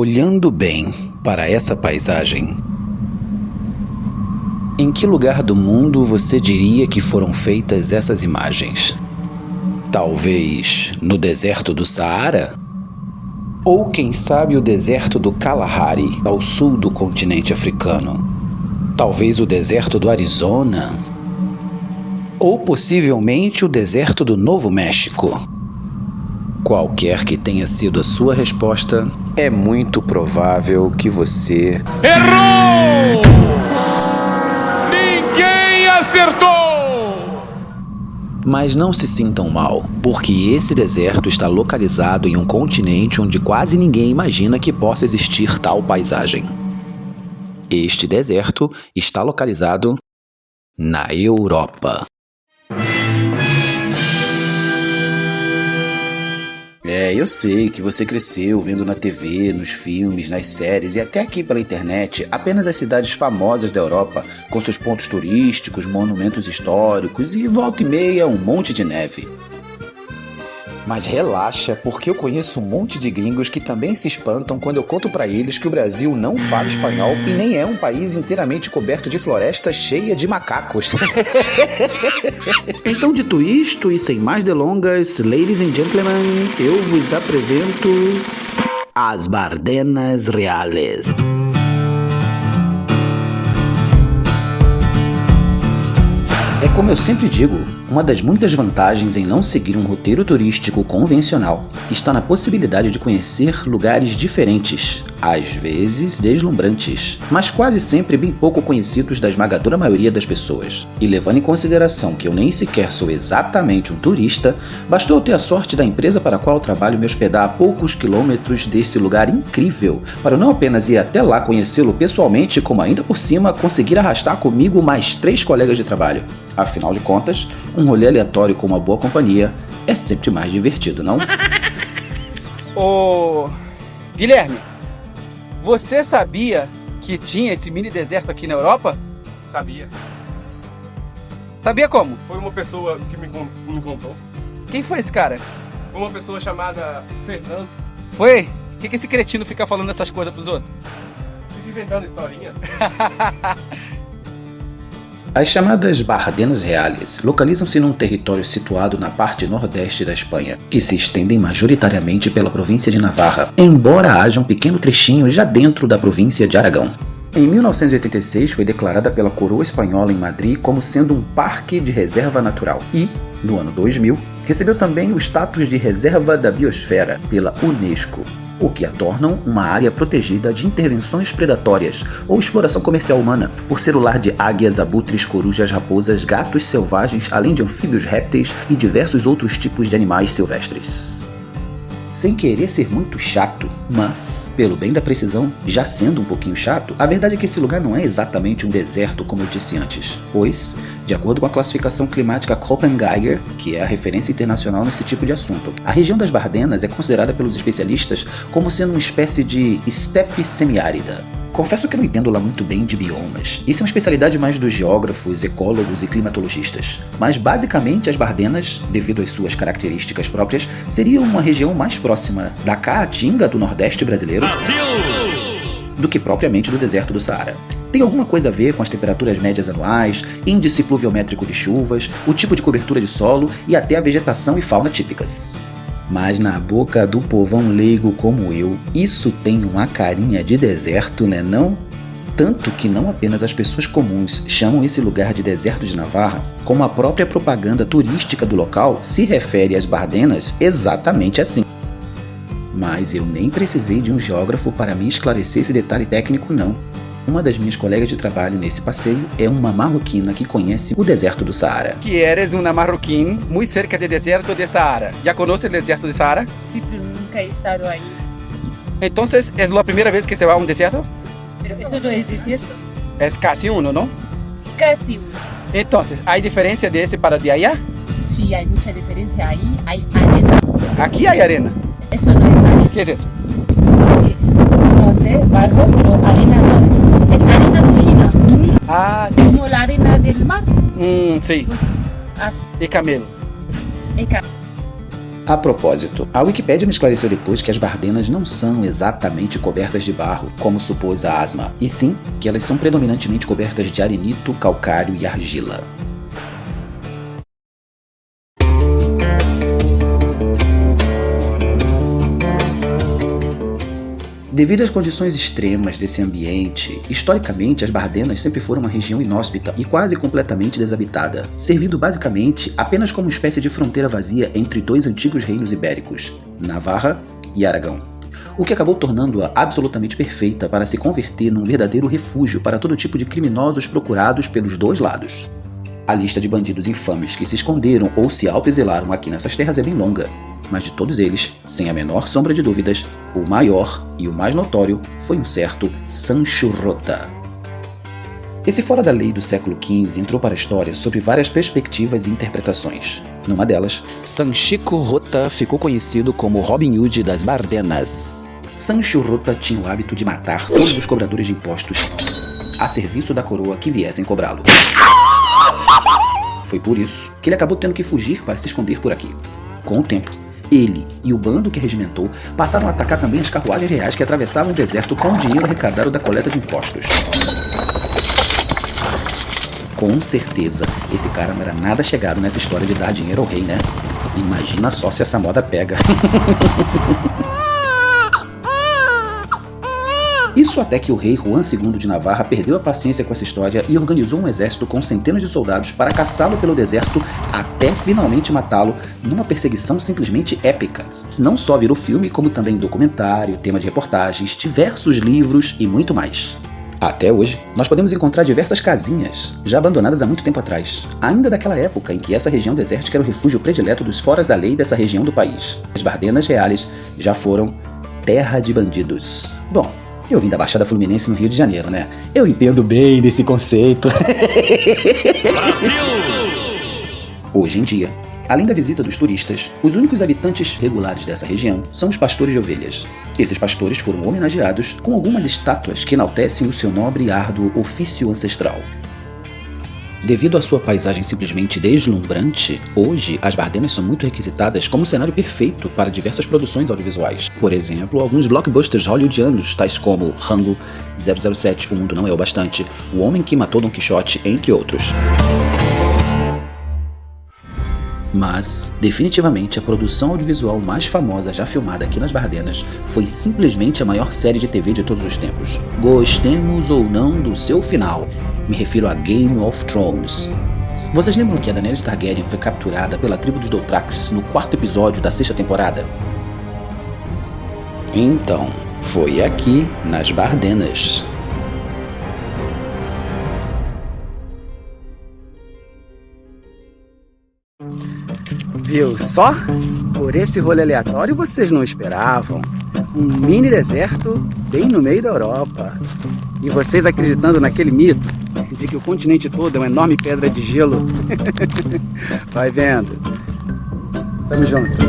Olhando bem para essa paisagem, em que lugar do mundo você diria que foram feitas essas imagens? Talvez no deserto do Saara? Ou quem sabe o deserto do Kalahari, ao sul do continente africano? Talvez o deserto do Arizona? Ou possivelmente o deserto do Novo México? Qualquer que tenha sido a sua resposta, é muito provável que você... Errou! Ninguém acertou! Mas não se sintam mal, porque esse deserto está localizado em um continente onde quase ninguém imagina que possa existir tal paisagem. Este deserto está localizado na Europa. Eu sei que você cresceu vendo na TV, nos filmes, nas séries e até aqui pela internet apenas as cidades famosas da Europa, com seus pontos turísticos, monumentos históricos e volta e meia um monte de neve. Mas relaxa, porque eu conheço um monte de gringos que também se espantam quando eu conto pra eles que o Brasil não fala espanhol e nem é um país inteiramente coberto de floresta cheia de macacos. Então, dito isto e sem mais delongas, ladies and gentlemen, eu vos apresento as Bardenas Reales. É como eu sempre digo, uma das muitas vantagens em não seguir um roteiro turístico convencional está na possibilidade de conhecer lugares diferentes, às vezes deslumbrantes, mas quase sempre bem pouco conhecidos da esmagadora maioria das pessoas. E levando em consideração que eu nem sequer sou exatamente um turista, bastou ter a sorte da empresa para a qual trabalho me hospedar a poucos quilômetros desse lugar incrível, para eu não apenas ir até lá conhecê-lo pessoalmente, como ainda por cima conseguir arrastar comigo mais 3 colegas de trabalho. Afinal de contas, um rolê aleatório com uma boa companhia é sempre mais divertido, não? Ô... Guilherme, você sabia que tinha esse mini deserto aqui na Europa? Sabia. Sabia como? Foi uma pessoa que me contou. Quem foi esse cara? Foi uma pessoa chamada Fernando. Foi? Por que esse cretino fica falando essas coisas pros outros? Fica inventando historinha. As chamadas Bardenas Reales localizam-se num território situado na parte nordeste da Espanha, que se estendem majoritariamente pela província de Navarra, embora haja um pequeno trechinho já dentro da província de Aragão. Em 1986 foi declarada pela coroa espanhola em Madrid como sendo um parque de reserva natural e, no ano 2000, recebeu também o status de reserva da biosfera pela Unesco, o que a tornam uma área protegida de intervenções predatórias ou exploração comercial humana, por ser o lar de águias, abutres, corujas, raposas, gatos selvagens, além de anfíbios, répteis e diversos outros tipos de animais silvestres. Sem querer ser muito chato, mas, pelo bem da precisão, já sendo um pouquinho chato, a verdade é que esse lugar não é exatamente um deserto como eu disse antes, pois, de acordo com a classificação climática Köppen-Geiger, que é a referência internacional nesse tipo de assunto, a região das Bardenas é considerada pelos especialistas como sendo uma espécie de estepe semiárida. Confesso que eu não entendo lá muito bem de biomas, isso é uma especialidade mais dos geógrafos, ecólogos e climatologistas. Mas basicamente as Bardenas, devido às suas características próprias, seriam uma região mais próxima da Caatinga do Nordeste brasileiro do que propriamente do deserto do Saara. Tem alguma coisa a ver com as temperaturas médias anuais, índice pluviométrico de chuvas, o tipo de cobertura de solo e até a vegetação e fauna típicas. Mas na boca do povão leigo como eu, isso tem uma carinha de deserto, né não? Tanto que não apenas as pessoas comuns chamam esse lugar de deserto de Navarra, como a própria propaganda turística do local se refere às Bardenas exatamente assim. Mas eu nem precisei de um geógrafo para me esclarecer esse detalhe técnico não. Uma das minhas colegas de trabalho nesse passeio é uma marroquina que conhece o deserto do Saara. Que eres uma marroquina muito cerca do deserto de Saara. Já conhece o deserto de Saara? Sí, pero nunca he estado ahí. Então, é a primeira vez que você vai a um deserto? Pero eso no es desierto. É casi uno, não? Casi uno. Então, há diferença desse para de allá? Sí, hay mucha diferencia. Ahí hay arena. Aqui há arena. Eso no es arena. ¿Qué es eso? Sí. No sé, barro, pero arena no. Es arena fina. Ah, sí. Como la arena del mar. Sí. Pues así. E camelo. A propósito, a Wikipédia me esclareceu depois que as Bardenas não são exatamente cobertas de barro, como supôs a Asma, e sim que elas são predominantemente cobertas de arenito, calcário e argila. Devido às condições extremas desse ambiente, historicamente as Bardenas sempre foram uma região inóspita e quase completamente desabitada, servindo basicamente apenas como espécie de fronteira vazia entre dois antigos reinos ibéricos, Navarra e Aragão, o que acabou tornando-a absolutamente perfeita para se converter num verdadeiro refúgio para todo tipo de criminosos procurados pelos dois lados. A lista de bandidos infames que se esconderam ou se autoexilaram aqui nessas terras é bem longa, mas de todos eles, sem a menor sombra de dúvidas, o maior e o mais notório foi um certo Sancho Rota. Esse fora da lei do século XV entrou para a história sob várias perspectivas e interpretações. Numa delas, Sanchico Rota ficou conhecido como Robin Hood das Bardenas. Sancho Rota tinha o hábito de matar todos os cobradores de impostos a serviço da coroa que viessem cobrá-lo. Foi por isso que ele acabou tendo que fugir para se esconder por aqui. Com o tempo, ele e o bando que regimentou passaram a atacar também as carruagens reais que atravessavam o deserto com o dinheiro arrecadado da coleta de impostos. Com certeza, esse cara não era nada chegado nessa história de dar dinheiro ao rei, né? Imagina só se essa moda pega. Isso até que o rei Juan II de Navarra perdeu a paciência com essa história e organizou um exército com centenas de soldados para caçá-lo pelo deserto até finalmente matá-lo numa perseguição simplesmente épica. Não só virou filme, como também documentário, tema de reportagens, diversos livros e muito mais. Até hoje, nós podemos encontrar diversas casinhas, já abandonadas há muito tempo atrás, ainda daquela época em que essa região desértica era o refúgio predileto dos foras da lei dessa região do país. As Bardenas Reales já foram terra de bandidos. Bom, eu vim da Baixada Fluminense no Rio de Janeiro, né? Eu entendo bem desse conceito. Brasil! Hoje em dia, além da visita dos turistas, os únicos habitantes regulares dessa região são os pastores de ovelhas. Esses pastores foram homenageados com algumas estátuas que enaltecem o seu nobre e árduo ofício ancestral. Devido à sua paisagem simplesmente deslumbrante, hoje as Bardenas são muito requisitadas como cenário perfeito para diversas produções audiovisuais. Por exemplo, alguns blockbusters hollywoodianos, tais como Rango, 007, O Mundo Não É o Bastante, O Homem que Matou Don Quixote, entre outros. Mas, definitivamente, a produção audiovisual mais famosa já filmada aqui nas Bardenas foi simplesmente a maior série de TV de todos os tempos. Gostemos ou não do seu final, me refiro a Game of Thrones. Vocês lembram que a Daenerys Targaryen foi capturada pela tribo dos Dothrax no 4º episódio da 6ª temporada? Então, foi aqui, nas Bardenas. Viu só? Por esse rolê aleatório vocês não esperavam. Um mini deserto bem no meio da Europa. E vocês acreditando naquele mito de que o continente todo é uma enorme pedra de gelo. Vai vendo. Tamo junto.